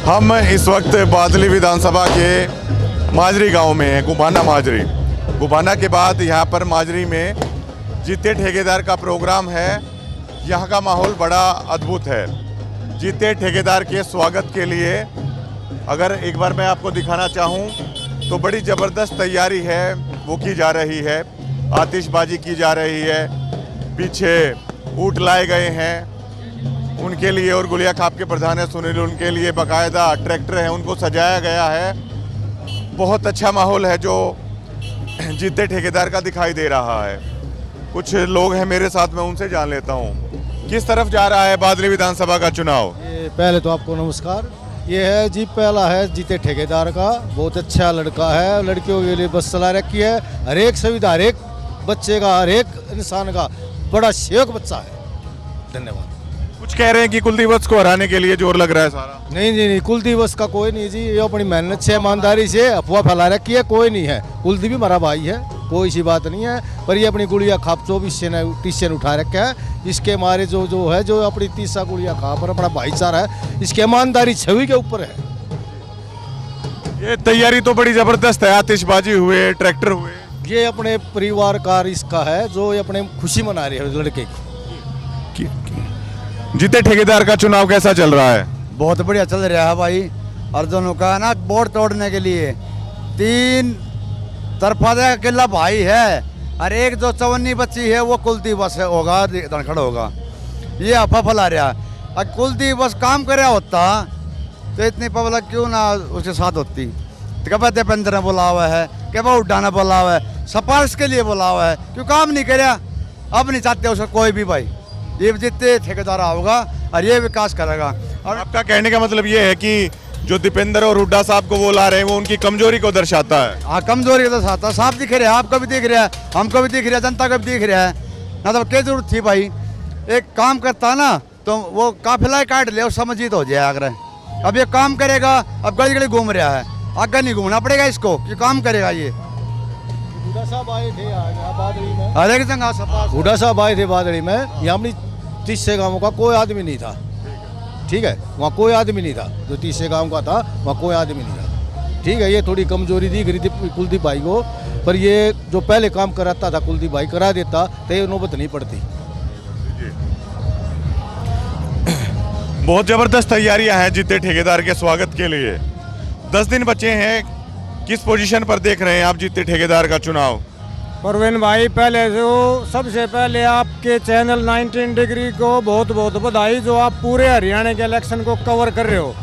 हम इस वक्त बादली विधानसभा के माजरी गांव में हैं, गुबाना माजरी। गुबाना के बाद यहाँ पर माजरी में जीते ठेकेदार का प्रोग्राम है। यहाँ का माहौल बड़ा अद्भुत है। जीते ठेकेदार के स्वागत के लिए अगर एक बार मैं आपको दिखाना चाहूँ तो बड़ी ज़बरदस्त तैयारी है वो की जा रही है। आतिशबाजी की जा रही है, पीछे ऊँट लाए गए हैं उनके लिए, और गुलिया खाप के प्रधान है सुनील, उनके लिए बाकायदा ट्रैक्टर हैं, उनको सजाया गया है। बहुत अच्छा माहौल है जो जीते ठेकेदार का दिखाई दे रहा है। कुछ लोग हैं मेरे साथ में, उनसे जान लेता हूँ किस तरफ जा रहा है बादली विधानसभा का चुनाव। ये पहले तो आपको नमस्कार। ये है जी, पहला है जीते ठेकेदार का, बहुत अच्छा लड़का है, लड़कियों के लिए बस चला रखी है, हर एक सुविधा हर एक बच्चे का, हर एक इंसान का बड़ा सेवक बच्चा है। धन्यवाद। कुछ कह रहे हैं कि कुल दिवस को हराने के लिए जोर लग रहा है सारा। नहीं जी नहीं, कुल दिवस का कोई नहीं जी, ये अपनी मेहनत से ईमानदारी से अफवाह फैला रखी है, कोई नहीं है। कुलदीप भी हमारा भाई है, कोई सी बात नहीं है, पर ये अपनी गुड़िया खाप 24 से उठा रखा है। इसके मारे जो है जो अपनी 30 गुड़िया खाप पर अपना भाईचारा है, इसकी ईमानदारी छवि के ऊपर है। ये तैयारी तो बड़ी जबरदस्त है, आतिशबाजी हुए, ट्रैक्टर हुए। ये अपने परिवार का इसका है जो ये अपने खुशी मना रहे हैं लड़के की। जीते ठेकेदार का चुनाव कैसा चल रहा है? बहुत बढ़िया चल रहा है भाई। और दोनों का ना बोर्ड तोड़ने के लिए 3 तरफा अकेला भाई है, और एक जो चवन्नी बच्ची है वो कुलदीप बस होगा, धनखड़ होगा। ये अफवाह फैला रहा है। और कुलदीप बस काम कर रहा होता तो इतनी पब्लिक क्यों ना उसके साथ होती। तो कब दीपेंद्र ने बोला हुआ है, कब उड्डा ने बोला हुआ है, सिफारिश के लिए बोला हुआ है, क्यों काम नहीं कर रहा। अब नहीं चाहते उसका कोई भी भाई, ये जितने ठेकेदार होगा और ये विकास करेगा। और आपका कहने का मतलब ये है कि जो दीपेंद्र और हुड्डा साहब को वो ला रहे हैं वो उनकी कमजोरी को दर्शाता है। हाँ, कमजोरी को दर्शाता है। साफ दिख रहा है, आपको भी दिख रहा है, हमको भी दिख रहा है, जनता को भी दिख रहा है ना। तो क्या जरूरत थी भाई, एक काम करता ना तो वो काफिला काट ले और समझित हो जाए आगरा। अब ये काम करेगा, अब गली गली घूम रहा है, आगे नहीं घूमना पड़ेगा इसको, ये काम करेगा। ये हुड्डा साहब आए थे बादली में, हर एक जगह हुड्डा साहब आए थे बादली में। यहाँ अपनी 30 गांवों का कोई आदमी नहीं था, ठीक है, वहाँ कोई आदमी नहीं था। जो 30 गांव का था वहाँ कोई आदमी नहीं था, ठीक है। ये थोड़ी कमजोरी दिख रही थी कुलदीप भाई को, पर ये जो पहले काम कराता था कुलदीप भाई करा देता तो ये नौबत नहीं पड़ती। बहुत जबरदस्त तैयारियां हैं जीते ठेकेदार के स्वागत के लिए। 10 दिन बचे हैं। किस पोजीशन पर देख रहे हैं आप जीते ठेकेदार का चुनाव? परवीन भाई, पहले जो सबसे पहले आपके चैनल 19 डिग्री को बहुत बहुत बधाई, जो आप पूरे हरियाणा के इलेक्शन को कवर कर रहे हो।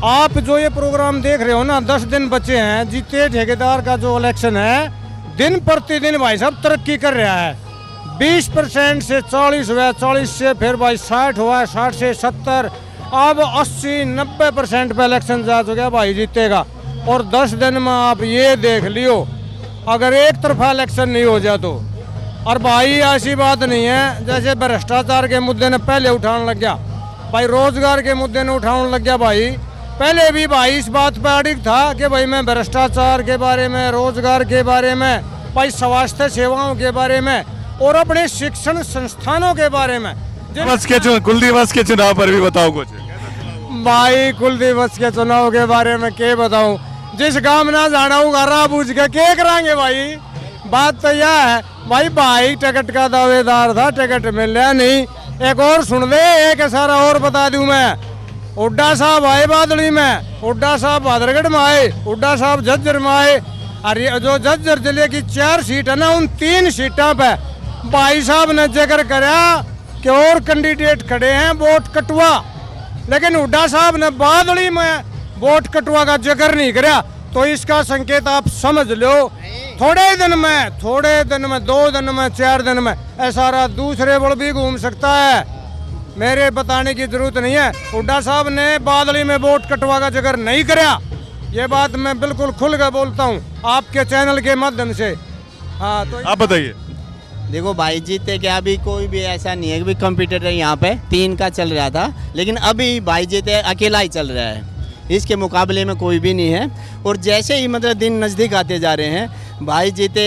आप जो ये प्रोग्राम देख रहे हो ना, 10 दिन बचे हैं। जीते ठेकेदार का जो इलेक्शन है, दिन प्रतिदिन भाई साहब तरक्की कर रहा है। 20% से 40 हुआ, 40 से फिर भाई 60 हुआ, 60 से 70, अब 80-90% पे इलेक्शन जा चुका भाई जीतेगा। और 10 दिन में आप ये देख लियो, अगर एक तरफा इलेक्शन नहीं हो जाए तो। और भाई ऐसी बात नहीं है जैसे भ्रष्टाचार के मुद्दे ने पहले उठाने लग गया भाई, रोजगार के मुद्दे ने उठाने लग गया भाई। पहले भी भाई इस बात पर अडिग था कि भाई मैं भ्रष्टाचार के बारे में, रोजगार के बारे में, भाई स्वास्थ्य सेवाओं के बारे में और अपने शिक्षण संस्थानों के बारे में। कुलदीप के चुनाव पर भी बताओ कुछ भाई। कुलदीप के चुनाव के बारे में क्या बताऊं, जिस गांव ना जाना हूँ घर बूझ के क्या कराएंगे भाई। बात तो यह है भाई टिकट का दावेदार था, टिकट मिला नहीं। एक और सुन ले, एक सारा और बता दूं मैं। हुड्डा साहब आए बादली में, हुड्डा साहब भादरगढ़ में आए, हुड्डा साहब झज्जर में आए। और जो झज्जर जिले की 4 सीट है ना, उन 3 सीटों पे भाई साहब ने जिक्र करा कि और कैंडिडेट खड़े हैं वोट कटवा, लेकिन हुड्डा साहब ने बादली में वोट कटवा का जिक्र नहीं करा। तो इसका संकेत आप समझ लो, थोड़े दिन में 2 दिन में 4 दिन में ऐसा दूसरे बल भी घूम सकता है। मेरे बताने की जरूरत नहीं है। हुड्डा साहब ने बादली में वोट कटवा का जिक्र नहीं करा, ये बात मैं बिल्कुल खुल कर बोलता हूँ आपके चैनल के माध्यम से। हाँ, तो आप बताइए। देखो भाई, जीते के अभी कोई भी ऐसा नहीं है कि कंपटीटर यहाँ पे 3 का चल रहा था, लेकिन अभी भाई जीते अकेला ही चल रहा है, इसके मुकाबले में कोई भी नहीं है। और जैसे ही मतलब दिन नज़दीक आते जा रहे हैं, भाई जीते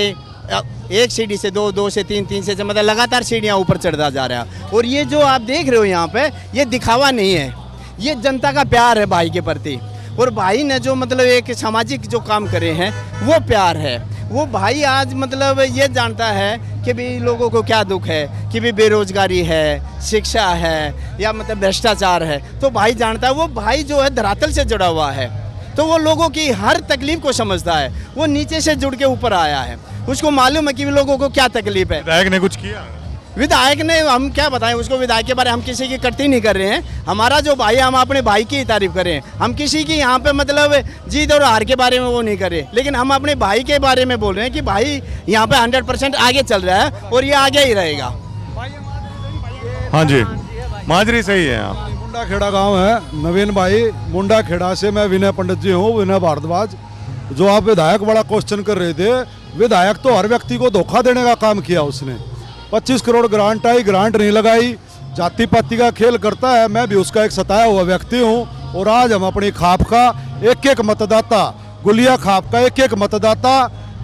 1 सीढ़ी से 2, 2 से 3, 3 से मतलब लगातार सीढ़ियाँ ऊपर चढ़ता जा रहा है। और ये जो आप देख रहे हो यहाँ पे, ये दिखावा नहीं है, ये जनता का प्यार है भाई के प्रति। और भाई ने जो मतलब एक सामाजिक जो काम करे हैं वो प्यार है। वो भाई आज मतलब ये जानता है कि भी लोगों को क्या दुख है, कि भी बेरोजगारी है, शिक्षा है या मतलब भ्रष्टाचार है, तो भाई जानता है। वो भाई जो है धरातल से जुड़ा हुआ है, तो वो लोगों की हर तकलीफ को समझता है। वो नीचे से जुड़ के ऊपर आया है, उसको मालूम है कि लोगों को क्या तकलीफ है। विधायक ने कुछ किया? विधायक ने हम क्या बताएं उसको, विधायक के बारे में हम किसी की कटती नहीं कर रहे हैं। हमारा जो भाई है, हम अपने भाई की ही तारीफ करें। हम किसी की यहाँ पे मतलब जीत और हार के बारे में वो नहीं करें, लेकिन हम अपने भाई के बारे में बोल रहे हैं कि भाई यहाँ पे 100% आगे चल रहा है और ये आगे ही रहेगा। हाँ जी, माजरी सही है। आप मुंडा खेड़ा गांव है, नवीन भाई मुंडा खेड़ा से। मैं विनय पंडित जी हूँ, विनय भारद्वाज। जो आप विधायक बड़ा क्वेश्चन कर रहे थे, विधायक तो हर व्यक्ति को धोखा देने का काम किया उसने। 25 करोड़ ग्रांट आई, ग्रांट नहीं लगाई, जाति पाति का खेल करता है। मैं भी उसका एक सताया हुआ व्यक्ति हूँ। और आज हम अपनी खाप का एक एक मतदाता, गुलिया खाप का एक एक मतदाता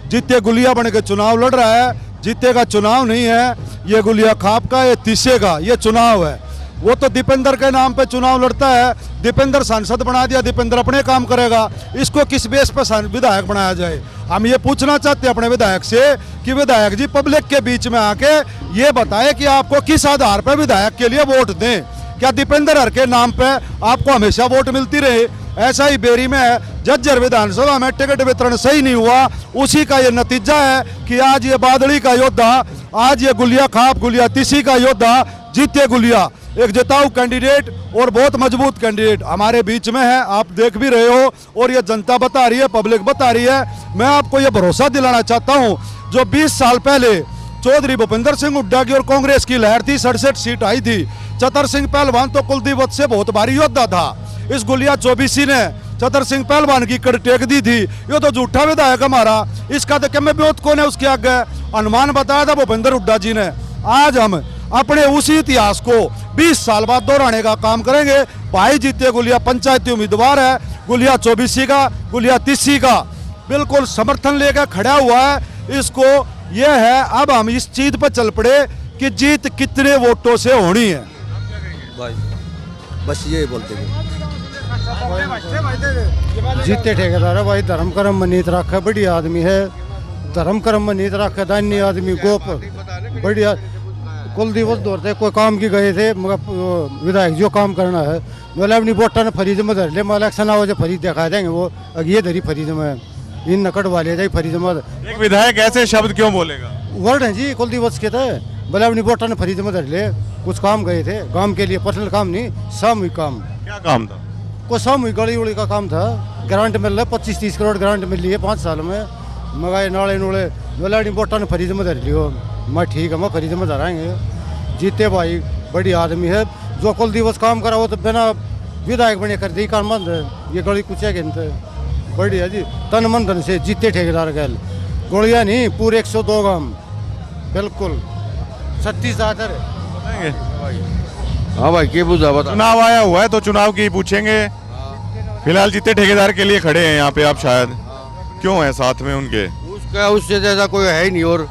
जीते गुलिया बन के चुनाव लड़ रहा है। जीते का चुनाव नहीं है ये, गुलिया खाप का ये तीसे का ये चुनाव है। वो तो दीपेंद्र के नाम पे चुनाव लड़ता है, दीपेंद्र सांसद बना दिया, दीपेंद्र अपने काम करेगा। इसको किस बेस पर विधायक बनाया जाए? हम ये पूछना चाहते हैं अपने विधायक से कि विधायक जी पब्लिक के बीच में आके ये बताए कि आपको किस आधार पर विधायक के लिए वोट दें। क्या दीपेंद्र हर के नाम पे आपको हमेशा वोट मिलती रहे? ऐसा ही बेरी में है, झज्जर विधानसभा में टिकट वितरण सही नहीं हुआ, उसी का ये नतीजा है कि आज ये बादली का योद्धा, आज ये गुलिया खाप गुलिया तीसी का योद्धा जीते गुलिया, एक जिताऊ कैंडिडेट और बहुत मजबूत कैंडिडेट हमारे बीच में है। आप देख भी रहे हो और ये जनता बता रही है, पब्लिक बता रही है। मैं आपको ये भरोसा दिलाना चाहता हूँ, जो 20 साल पहले चौधरी भूपेंद्र सिंह हुड्डा की और कांग्रेस की लहर थी, 67 सीट आई थी। चतर सिंह पहलवान तो कुलदीप वत्स से बहुत भारी योद्धा था। इस गुलिया चौबीसी ने चतर सिंह पहलवान की कड़ टेक दी थी। ये तो झूठा विधायक हमारा, इसका तो क्या ब्योत कौन है उसके आगे? अनुमान बताया था भूपेंद्र हुड्डा जी ने। आज हम अपने उसी इतिहास को 20 साल बाद दोहराने का काम करेंगे। भाई जीते गुलिया पंचायती उम्मीदवार है, गुलिया चौबीसी का, गुलिया तीसी का बिल्कुल समर्थन लेकर खड़ा हुआ है। इसको यह है, अब हम इस चीज पर चल पड़े कि जीत कितने वोटों से होनी है। भाई बस ये बोलते हैं, जीते ठेकेदार है भाई, धर्म कर्म में नीत रखे, बढ़िया आदमी है। धर्म कर्म में नीत रखे, दानी आदमी गोप बढ़िया। कुल दिवस दौड़ते कोई काम की गए थे, मगर विधायक जो काम करना है बोले अपनी वोटा ने फरीद में धर ले, मैं इलेक्शन आओ जो फरीद दिखा देंगे, वो ये धरी फरीद में इन नकड़ वाले जाए फरीद में। एक विधायक ऐसे शब्द क्यों बोलेगा? वर्ड है जी कुल दिवस के थे, बोले अपनी वोटा ने फरीद में धर ले। कुछ काम गए थे, काम के लिए, पर्सनल काम नहीं, सामूहिक काम। क्या काम था? कोई सामूहिक गली उड़ी का काम था। ग्रांट मिल रहा है, 25-30 करोड़ ग्रांट मिल रही है 5 साल में। मगाए नाले नूले बोले अपनी वोटा ने फरीद में धर लियो। मैं ठीक है, मैं फरीद में धराएंगे। जीते भाई बड़ी आदमी है, जो कुल दिवस काम करा वो तो बिना विधायक बने कर दी काम बंद है। ये गली कुछ है बढ़िया जी, तन मन धन से जीते ठेकेदार गैल गोलियाँ नहीं, पूरे 102 गांव बिल्कुल 36 आदर है। हाँ भाई क्या बुझा बता। चुनाव आया हुआ है तो चुनाव की पूछेंगे। फिलहाल जीते ठेकेदार के लिए खड़े हैं यहाँ पे आप, शायद क्यों हैं साथ में उनके? उसका उससे जैसा कोई है ही नहीं। और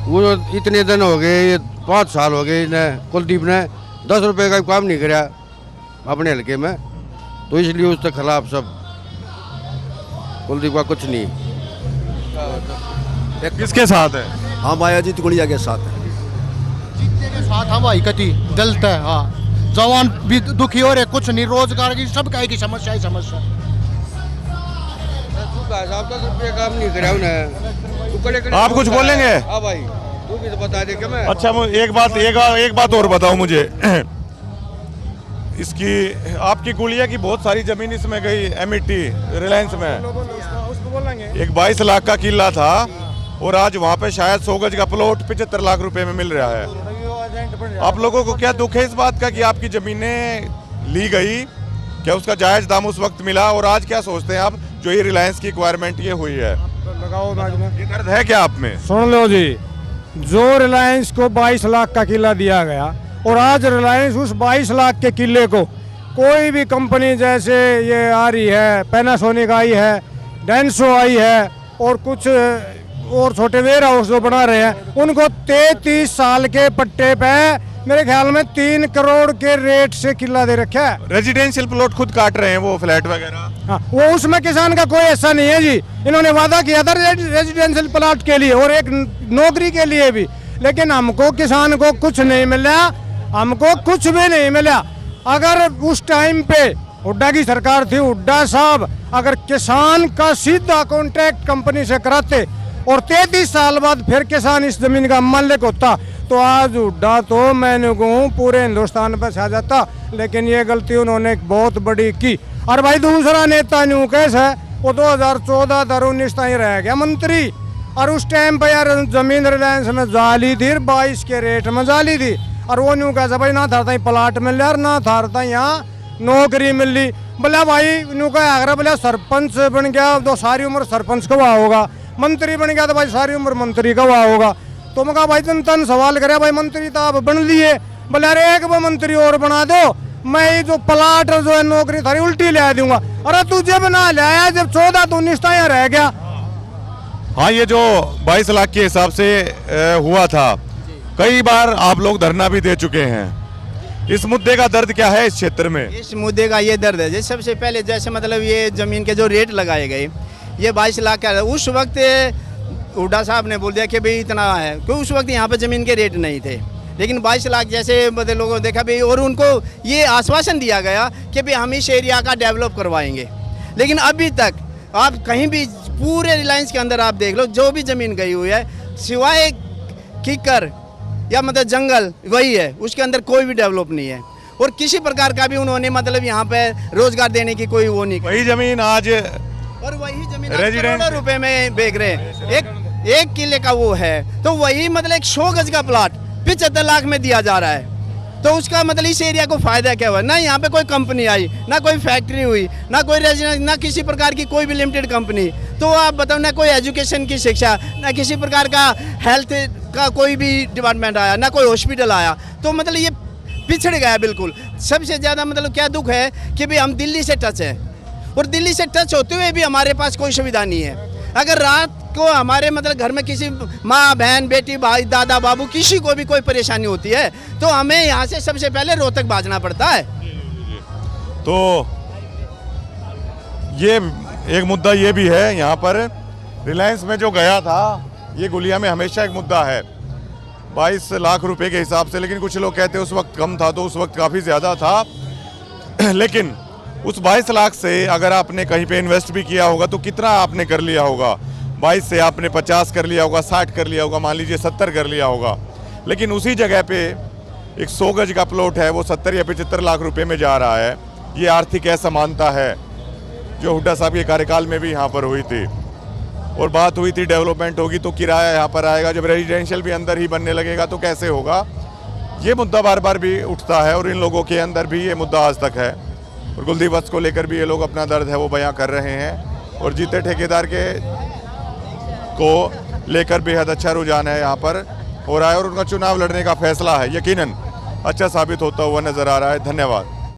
वो इतने दिन हो गए, ये 5 साल हो गए इन्हें, कुलदीप ने 10 रुपए का काम नहीं कराया अपने हल्के में, तो इसलिए उसके खिलाफ सब। कुलदीप का कुछ नहीं। किसके साथ है? हम आया जीत गुड़िया के साथ है। जीते के साथ हम भाई कति दलता है। हाँ, जवान भी दुखी हो रहे, कुछ नहीं, रोजगार की सब की समस्या ही समस्या। 10 रुपये काम नहीं कराया उन्हें। आप कुछ बोलेंगे? हाँ भाई तू भी तो बता दे। क्या मैं अच्छा, एक बात और बताओ मुझे। इसकी आपकी गुलिया की बहुत सारी जमीन इसमें गई, एमिटी रिलायंस में। एक 22 लाख का किला था और आज वहाँ पे शायद 100 गज का प्लॉट 75 लाख रुपए में मिल रहा है। आप लोगों को क्या दुख है इस बात का कि आपकी जमीनें ली गई? क्या उसका जायज दाम उस वक्त मिला? और आज क्या सोचते हैं आप, जो ये रिलायंस की रिक्वायरमेंट ये हुई है, ये दर्द है क्या आप में? सुन लो जी, जो रिलायंस को 22 लाख का किला दिया गया और आज रिलायंस उस 22 लाख के किले को कोई भी कंपनी, जैसे ये आ रही है पैनासोनिक आई है, डेंसो आई है और कुछ और छोटे वेयर हाउस जो बना रहे हैं, उनको 33 साल के पट्टे पे मेरे ख्याल में 3 करोड़ के रेट से किला दे रखा है। रेजिडेंशियल प्लॉट खुद काट रहे हैं वो फ्लैट वगैरह। हाँ, वो उसमें किसान का कोई ऐसा नहीं है जी। इन्होंने वादा किया था रेजिडेंशियल प्लॉट के लिए और एक नौकरी के लिए भी, लेकिन हमको किसान को कुछ नहीं मिला, हमको कुछ भी नहीं मिला। अगर उस टाइम पे हुड्डा की सरकार थी, हुड्डा साहब अगर किसान का सीधा कॉन्ट्रैक्ट कंपनी से कराते और 33 साल बाद फिर किसान इस जमीन का मालिक होता, तो आज हुड्डा तो मैंने कहूँ पूरे हिंदुस्तान पर छा जाता। लेकिन ये गलती उन्होंने बहुत बड़ी की। और भाई दूसरा नेता न्यू कैस है, वो 2014 तक 19 तक रह गया मंत्री, और उस टाइम पर यार जमीन रिलायंस में जाली थी, 22 के रेट में जाली थी। और वो न्यू कैसा भाई ना था प्लाट मिल रहा, ना था यहाँ नौकरी मिल रही। बोला भाई न्यू का आगरा, बोला सरपंच बन गया तो सारी उम्र सरपंच का हुआ होगा, मंत्री बन गया तो भाई सारी उम्र मंत्री का हुआ होगा। तो मैं कहा भाई तन सवाल करे, भाई मंत्री तो आप बन लिए, बोले अरे एक मंत्री और बना दो, मैं ये जो प्लाट जो है नौकरी थारी उल्टी ले दूंगा। अरे तू जब ना ले आया, जब 14 तो 19 यहाँ रह गया। हाँ, ये जो 22 लाख के हिसाब से हुआ था, कई बार आप लोग धरना भी दे चुके हैं। इस मुद्दे का दर्द क्या है इस क्षेत्र में? इस मुद्दे का ये दर्द है, जैसे सबसे पहले जैसे मतलब ये ज़मीन के जो रेट लगाए गए, ये 22 लाख का, उस वक्त हुड्डा साहब ने बोल दिया कि भाई इतना है, क्योंकि उस वक्त यहाँ पे ज़मीन के रेट नहीं थे। लेकिन 22 लाख जैसे मतलब लोगों ने देखा भाई, और उनको ये आश्वासन दिया गया कि भाई हम इस एरिया का डेवलप करवाएंगे। लेकिन अभी तक आप कहीं भी पूरे रिलायंस के अंदर आप देख लो, जो भी ज़मीन गई हुई है सिवाय कीकर या मतलब जंगल वही है, उसके अंदर कोई भी डेवलप नहीं है। और किसी प्रकार का भी उन्होंने मतलब यहाँ पे रोजगार देने की कोई वो नहीं। वही जमीन आज, और वही जमीन करोड़ों रुपए में बेच रहे हैं। एक किले का वो है, तो वही मतलब 100 गज का प्लाट 75 लाख में दिया जा रहा है। तो उसका मतलब इस एरिया को फायदा क्या हुआ? ना यहाँ पे कोई कंपनी आई, ना कोई फैक्ट्री हुई, ना कोई रेजिडेंस, ना किसी प्रकार की कोई भी लिमिटेड कंपनी। तो आप बताओ, ना कोई एजुकेशन की शिक्षा, ना किसी प्रकार का हेल्थ का कोई भी डिपार्टमेंट आया, ना कोई हॉस्पिटल आया। तो मतलब ये पिछड़ गया बिल्कुल। सबसे ज़्यादा मतलब क्या दुख है कि भाई हम दिल्ली से टच है, और दिल्ली से टच होते हुए भी हमारे पास कोई सुविधा नहीं है। अगर रात को हमारे मतलब घर में किसी माँ बहन बेटी भाई दादा बाबू किसी को भी कोई परेशानी होती है, तो हमें यहाँ से सबसे पहले रोहतक भागना पड़ता है। तो ये एक मुद्दा ये भी है यहाँ पर, रिलायंस में जो गया था, ये गुलिया में हमेशा एक मुद्दा है 22 लाख रुपए के हिसाब से। लेकिन कुछ लोग कहते हैं उस वक्त कम था, तो उस वक्त काफ़ी ज़्यादा था। लेकिन उस 22 लाख से अगर आपने कहीं पे इन्वेस्ट भी किया होगा तो कितना आपने कर लिया होगा? 22 से आपने 50 कर लिया होगा, 60 कर लिया होगा, मान लीजिए 70 कर लिया होगा। लेकिन उसी जगह पे एक 100 गज का प्लॉट है, वो 70 या 75 लाख रुपए में जा रहा है। ये आर्थिक असमानता है जो हुड्डा साहब के कार्यकाल में भी यहाँ पर हुई थी। और बात हुई थी डेवलपमेंट होगी तो किराया यहाँ पर आएगा, जब रेजिडेंशियल भी अंदर ही बनने लगेगा तो कैसे होगा? ये मुद्दा बार बार भी उठता है, और इन लोगों के अंदर भी ये मुद्दा आज तक है। और कुलदीप वत्स को लेकर भी ये लोग अपना दर्द है वो बयां कर रहे हैं। और जीते ठेकेदार के को लेकर बेहद अच्छा रुझान है यहाँ पर हो रहा है, और उनका चुनाव लड़ने का फैसला है यकीनन अच्छा साबित होता हुआ नजर आ रहा है। धन्यवाद।